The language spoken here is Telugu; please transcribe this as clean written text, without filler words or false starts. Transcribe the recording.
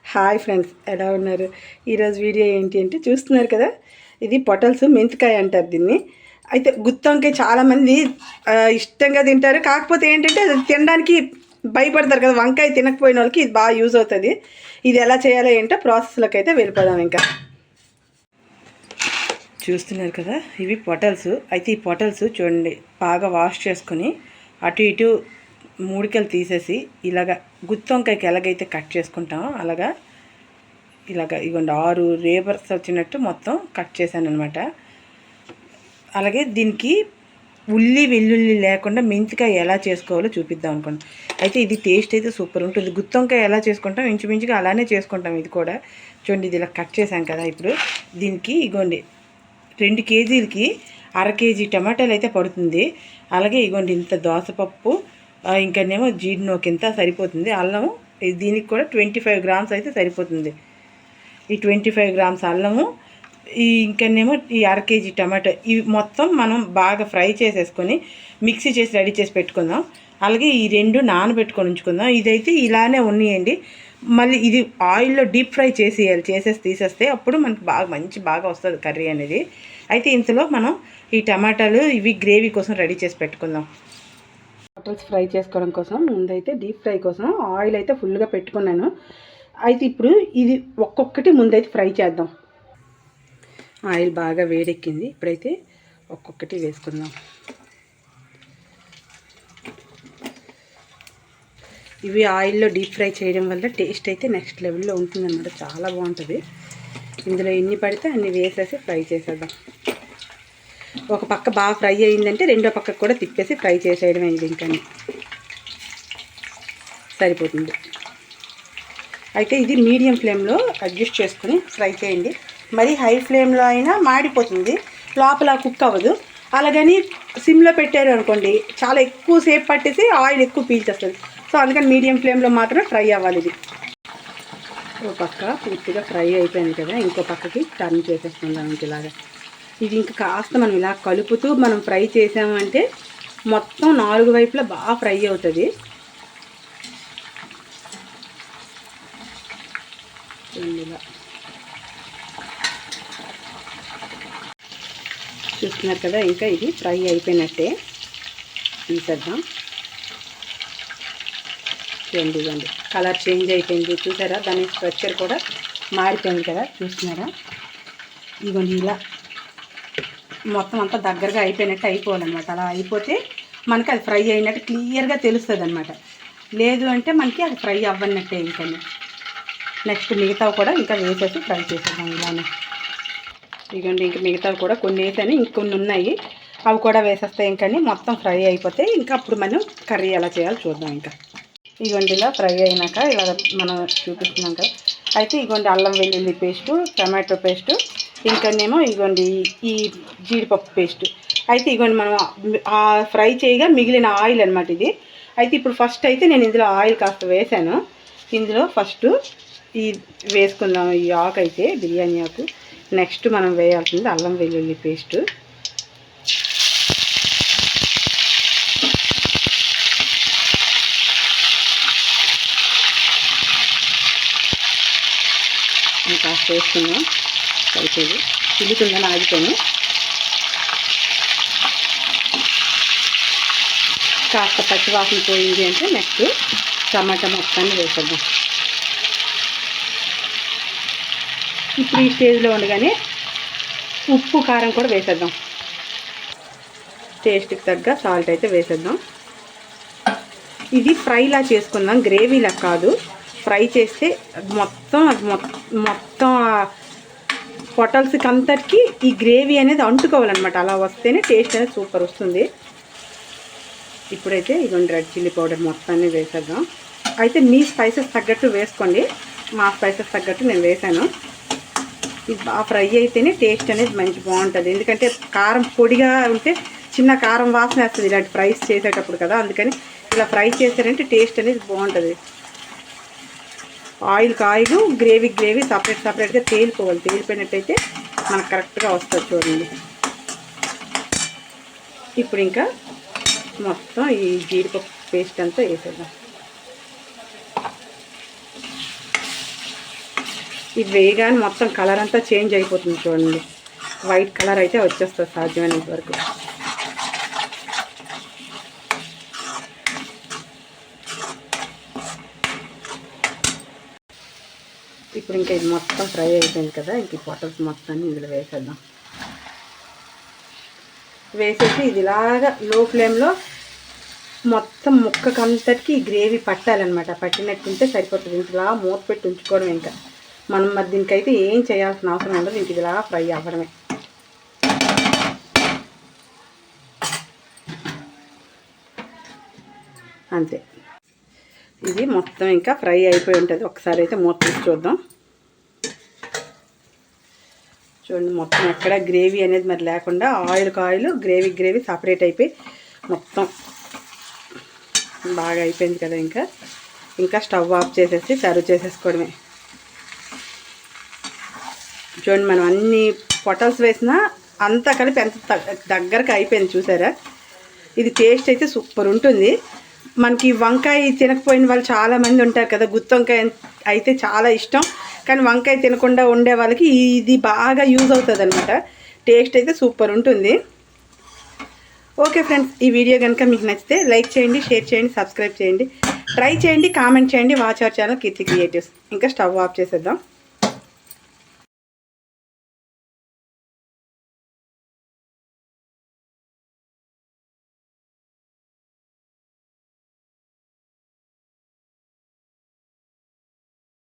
హాయ్ ఫ్రెండ్స్, ఎలా ఉన్నారు? ఈరోజు వీడియో ఏంటి అంటే చూస్తున్నారు కదా, ఇది పొటల్స్ మెంతికాయ అంటారు దీన్ని. అయితే గుత్తి వంకాయ చాలామంది ఇష్టంగా తింటారు. కాకపోతే ఏంటంటే అది తినడానికి భయపడతారు కదా, వంకాయ తినకపోయిన వాళ్ళకి ఇది బాగా యూజ్ అవుతుంది. ఇది ఎలా చేయాలో ఏంటో ప్రాసెస్లోకి అయితే వెళ్ళిపోదాం. ఇంకా చూస్తున్నారు కదా, ఇవి పొటల్స్. అయితే ఈ పొటల్స్ చూడండి, బాగా వాష్ చేసుకొని అటు ఇటు మూడికలు తీసేసి ఇలాగ గుత్తి వంకాయకి ఎలాగైతే కట్ చేసుకుంటామో అలాగా ఇగోండి 6 రేబర్స్ వచ్చినట్టు మొత్తం కట్ చేశాను అనమాట. అలాగే దీనికి ఉల్లి వెల్లుల్లి లేకుండా మెంతికాయ ఎలా చేసుకోవాలో చూపిద్దాం అనుకోండి. అయితే ఇది టేస్ట్ అయితే సూపర్ ఉంటుంది. గుత్తి వంకాయ ఎలా చేసుకుంటాం ఇంచుమించుగా అలానే చేసుకుంటాం. ఇది కూడా చూడండి, ఇది ఇలా కట్ చేశాం కదా. ఇప్పుడు దీనికి ఇగోండి 2 కేజీలకి 1/2 కేజీ టమాటాలు అయితే పడుతుంది. అలాగే ఇగోండి ఇంత దోసపప్పు, ఇంకానేమో జీడినోకింత సరిపోతుంది. అల్లము దీనికి కూడా 25 గ్రామ్స్ అయితే సరిపోతుంది. ఈ 25 గ్రామ్స్ అల్లము, ఇంకానేమో ఈ 1/2 కేజీ టమాటో, ఇవి మొత్తం మనం బాగా ఫ్రై చేసేసుకొని మిక్సీ చేసి రెడీ చేసి పెట్టుకుందాం. అలాగే ఈ 2 నానబెట్టుకొని ఉంచుకుందాం. ఇదైతే ఇలానే ఉన్నాయండి. మళ్ళీ ఇది ఆయిల్లో డీప్ ఫ్రై చేసేసి తీసేస్తే అప్పుడు మనకి బాగా వస్తుంది కర్రీ అనేది. అయితే ఇంతలో మనం ఈ టమాటాలు ఇవి గ్రేవీ కోసం రెడీ చేసి పెట్టుకుందాం. పొటల్స్ ఫ్రై చేసుకోవడం కోసం ముందైతే డీప్ ఫ్రై కోసం ఆయిల్ అయితే ఫుల్గా పెట్టుకున్నాను. అయితే ఇప్పుడు ఇది ఒక్కొక్కటి ముందైతే ఫ్రై చేద్దాం. ఆయిల్ బాగా వేడెక్కింది. ఇప్పుడైతే ఒక్కొక్కటి వేసుకుందాం. ఇవి ఆయిల్లో డీప్ ఫ్రై చేయడం వల్ల టేస్ట్ అయితే నెక్స్ట్ లెవెల్లో ఉంటుందన్నమాట. చాలా బాగుంటుంది. ఇందులో ఎన్ని పడితే అన్ని వేసేసి ఫ్రై చేసేద్దాం. ఒక పక్క బాగా ఫ్రై అయిందంటే రెండో పక్కకు కూడా తిప్పేసి ఫ్రై చేసేయడం అయింది. ఇంకా సరిపోతుంది. అయితే ఇది మీడియం ఫ్లేమ్లో అడ్జస్ట్ చేసుకుని ఫ్రై చేయండి. మరి హై ఫ్లేమ్లో అయినా మాడిపోతుంది, లోపల కుక్ అవ్వదు. అలాగని సిమ్లో పెట్టారు అనుకోండి, చాలా ఎక్కువసేపు పట్టేసి ఆయిల్ ఎక్కువ పీల్చేస్తుంది. సో అందుకని మీడియం ఫ్లేమ్లో మాత్రమే ఫ్రై అవ్వాలి. ఇది ఒక పక్క పూర్తిగా ఫ్రై అయిపోయింది కదా, ఇంకో పక్కకి టర్న్ చేసేసుకుందాం. ఇలాగా ఇది ఇంకా కాస్త మనం ఇలా కలుపుతూ మనం ఫ్రై చేసామంటే మొత్తం 4 వైపులా బాగా ఫ్రై అవుతుంది. ఇలా చూస్తున్నారు కదా, ఇంకా ఇది ఫ్రై అయిపోయినట్టే. తీసేద్దాం. ఇవ్వండి, కలర్ చేంజ్ అయిపోయింది. చూసారా, దాని స్ట్రక్చర్ కూడా మారిపోయింది కదా, చూస్తున్నారా. ఇదిగోండి, ఇలా మొత్తం అంతా దగ్గరగా అయిపోయినట్టు అయిపోవాలన్నమాట. అలా అయిపోతే మనకి అది ఫ్రై అయినట్టు క్లియర్గా తెలుస్తుంది అనమాట. లేదు అంటే మనకి అది ఫ్రై అవ్వనట్టే. ఇంకా నెక్స్ట్ మిగతావి కూడా ఇంకా వేసేసి ఫ్రై చేసేద్దాం ఇలానే. ఇదిగోండి, ఇంకా మిగతావి కూడా కొన్ని వేసాను, ఇంకొన్ని ఉన్నాయి, అవి కూడా వేసేస్తాయి. ఇంకా మొత్తం ఫ్రై అయిపోతే ఇంకా అప్పుడు మనం కర్రీ ఎలా చేయాలో చూద్దాం. ఇంకా ఇదిగోండి, ఇలా ఫ్రై అయినాక ఇలా మనం చూపిస్తున్నాం కదా. అయితే ఇదిగోండి అల్లం వెల్లుల్లి పేస్టు, టమాటో పేస్టు, ఇంకానేమో ఇదిగోండి ఈ జీడిపప్పు పేస్టు. అయితే ఇదిగోండి మనం ఫ్రై చేయగా మిగిలిన ఆయిల్ అనమాట ఇది. అయితే ఇప్పుడు ఫస్ట్ అయితే నేను ఇందులో ఆయిల్ కాస్త వేసాను. ఇందులో ఫస్ట్ ఈ వేసుకుందాం. ఈ ఆకు అయితే బిర్యానీ ఆకు. నెక్స్ట్ మనం వేయాల్సింది అల్లం వెల్లుల్లి పేస్టు. కాస్త వేసుకుందాం. సరిపోదు, చిల్లుతుందని ఆగిపోయాను. కాస్త పచ్చివాసన పోయింది అంటే నెక్స్ట్ టమాటా మొత్తాన్ని వేసేద్దాం. ఇప్పుడు ఈ స్టేజ్లో ఉండగానే ఉప్పు కారం కూడా వేసేద్దాం. టేస్ట్కి తగ్గ సాల్ట్ అయితే వేసేద్దాం. ఇది ఫ్రైలా చేసుకుందాం, గ్రేవీలా కాదు. ఫ్రై చేస్తే మొత్తం పొటల్స్కి అంతటికి ఈ గ్రేవీ అనేది అంటుకోవాలన్నమాట. అలా వస్తేనే టేస్ట్ అనేది సూపర్ వస్తుంది. ఇప్పుడైతే ఇదిగోండి రెడ్ చిల్లీ పౌడర్ మొత్తాన్ని వేసేద్దాం. అయితే మీ స్పైసెస్ తగ్గట్టు వేసుకోండి. మా స్పైసెస్ తగ్గట్టు నేను వేసాను. ఇది బాగా ఫ్రై అయితేనే టేస్ట్ అనేది మంచి బాగుంటుంది. ఎందుకంటే కారం పొడిగా ఉంటే చిన్న కారం వాసన వస్తుంది ఇలాంటి ఫ్రైస్ చేసేటప్పుడు కదా. అందుకని ఇలా ఫ్రై చేశారంటే టేస్ట్ అనేది బాగుంటుంది. ఆయిల్ గ్రేవీ సపరేట్గా తేలిపోవాలి. తేలిపోయినట్టయితే మనకు కరెక్ట్గా వస్తుంది. చూడండి, ఇప్పుడు ఇంకా మొత్తం ఈ జీడిపప్పు పేస్ట్ అంతా వేసేద్దాం. ఇది వేయగానే మొత్తం కలర్ అంతా చేంజ్ అయిపోతుంది చూడండి. వైట్ కలర్ అయితే వచ్చేస్తుంది సాధ్యమైనంత వరకు. ఇప్పుడు ఇంకా ఇది మొత్తం ఫ్రై అయిపోయింది కదా, ఇంక ఈ పొటల్స్ మొత్తాన్ని ఇందులో వేసేద్దాం. వేసేసి ఇది ఇలాగా లో ఫ్లేమ్లో మొత్తం ముక్కకంతటికి ఈ గ్రేవీ పట్టాలన్నమాట. పట్టినట్టుంటే సరిపోతుంది. ఇంకలా మూత పెట్టి ఉంచుకోవడం. ఇంకా మనం మరి దీనికైతే ఏం చేయాల్సిన అవసరం ఉండదు. ఇంక ఇది ఇలా ఫ్రై అవ్వడమే. అంతే, ఇది మొత్తం ఇంకా ఫ్రై అయిపోయి ఉంటుంది. ఒకసారి అయితే మూత తీసి చూద్దాం. చూడండి, మొత్తం ఎక్కడ గ్రేవీ అనేది మరి లేకుండా ఆయిల్కి ఆయిల్, గ్రేవీ సపరేట్ అయిపోయి మొత్తం బాగా అయిపోయింది కదా. ఇంకా స్టవ్ ఆఫ్ చేసేసి సర్వ్ చేసేసుకోవడమే. చూడండి, మనం అన్ని పొటల్స్ వేసినా అంతా కలిపి ఎంత దగ్గరకు అయిపోయింది చూసారా. ఇది టేస్ట్ అయితే సూపర్ ఉంటుంది. మనకి వంకాయ తినకపోయిన వాళ్ళు చాలామంది ఉంటారు కదా, గుత్తి వంకాయ అయితే చాలా ఇష్టం, కానీ వంకాయ తినకుండా ఉండే వాళ్ళకి ఇది బాగా యూజ్ అవుతుంది అనమాట. టేస్ట్ అయితే సూపర్ ఉంటుంది. ఓకే ఫ్రెండ్స్, ఈ వీడియో కనుక మీకు నచ్చితే లైక్ చేయండి, షేర్ చేయండి, సబ్స్క్రైబ్ చేయండి, ట్రై చేయండి, కామెంట్ చేయండి. Watch our channel Keerthi creatives. ఇంకా స్టవ్ ఆఫ్ చేసేద్దాం.